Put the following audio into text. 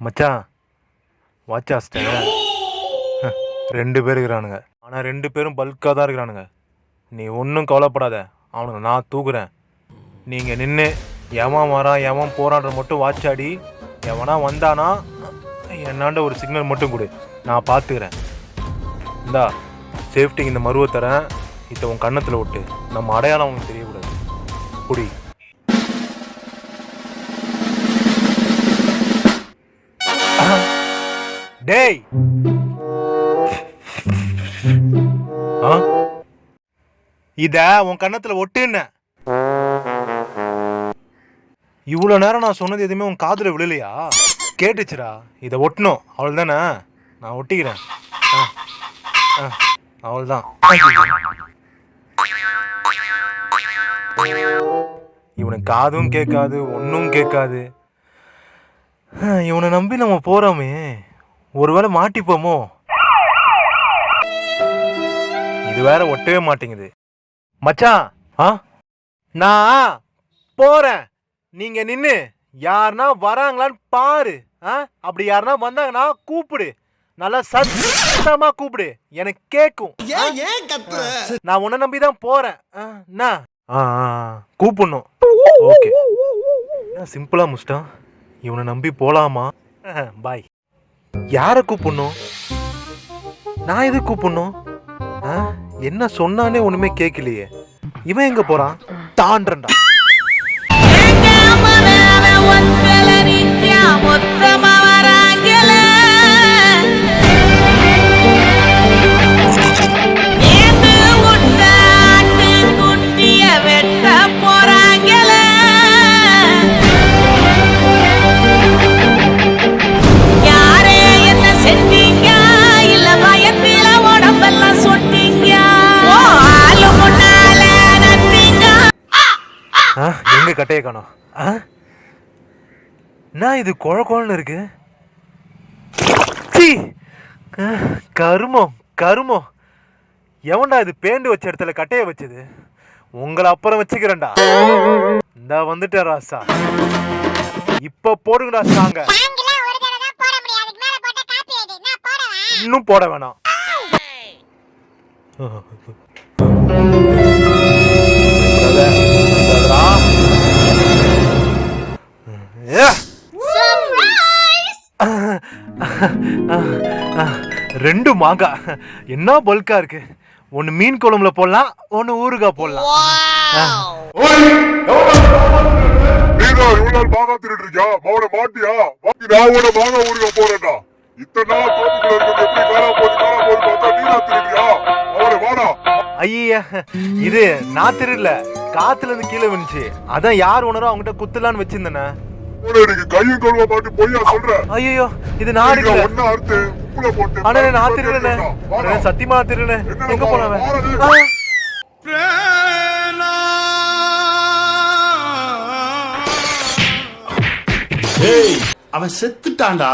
மச்சான் வாட்ச் ஆஸ்டேன் 2 பேர் இருக்கிறானுங்க. ஆனால் 2 பேரும் பல்காக தான் இருக்கிறானுங்க. நீ ஒன்றும் கவலைப்படாத, அவனுங்க நான் தூக்குறேன். நீங்கள் நின்று எவன் வரான் எவன் போகிறான்ற மட்டும் வாட்ச் ஆடி, எவனா வந்தானா என்னாண்ட ஒரு சிக்னல் மட்டும் கொடு, நான் பார்த்துக்கிறேன். இந்தா சேஃப்டிக்கு இந்த மருவை தரேன், இதை உன் கன்னத்தில் விட்டு நம்ம அடையாளம் அவனுக்கு தெரியக்கூடாது. குடி. டேய் இத உன் கன்னத்துல ஒட்டுன்னு. இவ்வளவு நேரம் நான் சொன்னது எதுவுமே உன் காதுல விழலையா? கேட்டுச்சுடா, இதை ஒட்டணும், அவள் தானே, நான் ஒட்டிக்கிறேன். அவள் தான். இவனுக்கு காதும் கேட்காது, ஒன்றும் கேட்காது. இவனை நம்பி நம்ம போறோமே, ஒருவேளை மாட்டிப்போமோ? இது வேற ஒட்டவே மாட்டேங்குது. மச்சான் நான் போறேன், நீங்க நின்னு யாருன்னா வராங்களான்னு பாரு. அப்படி யாருன்னா வந்தாங்கன்னா கூப்பிடு, நல்லா சத்தமா கூப்பிடு, எனக்கு கேட்கும். நான் உன்னை நம்பிதான் போறேன். கூப்பிடணும். ஓகே, சிம்பிளா முஸ்டான். இவனை நம்பி போலாமா? பாய். யார கூப்பிடணும்? நான் எது கூப்பிடணும்? என்ன சொன்னானே ஒண்ணுமே கேட்கலையே. இவன் எங்க போறான்? தாண்டா. எங்க கட்டைய காணோம்? நான் இது குழன்னு இருக்கு. கருமம் கருமம். எவன்டா இது பேண்டு வச்ச இடத்துல கட்டைய வச்சது? உங்களை அப்புறம் வச்சுக்கிறேன்டா. இந்த வந்துட்ட ராசா, இப்ப போடுங்கடா சாங்க. இன்னும் போட வேணாம். ரெண்டு மாங்காய் என்ன பல்கா இருக்கு. ஒன்னு மீன் குழம்புல போடலாம், ஒன்னு ஊறுகாய் போடலாம். ஐயா, இது நான் திருடல, காத்துல இருந்து கீழே விழுந்துச்சு. அதான் யார் உணரோ அவங்ககிட்ட குத்துலான்னு வச்சிருந்தேனே. கையும் கழுவ மாட்டு பொய்யா சொல்ற? ஐயோ, இது நான் நான் திருடுனேன், சத்தியமா திருடுனேன். எங்க போனவன்? அவன் செத்துட்டான்டா.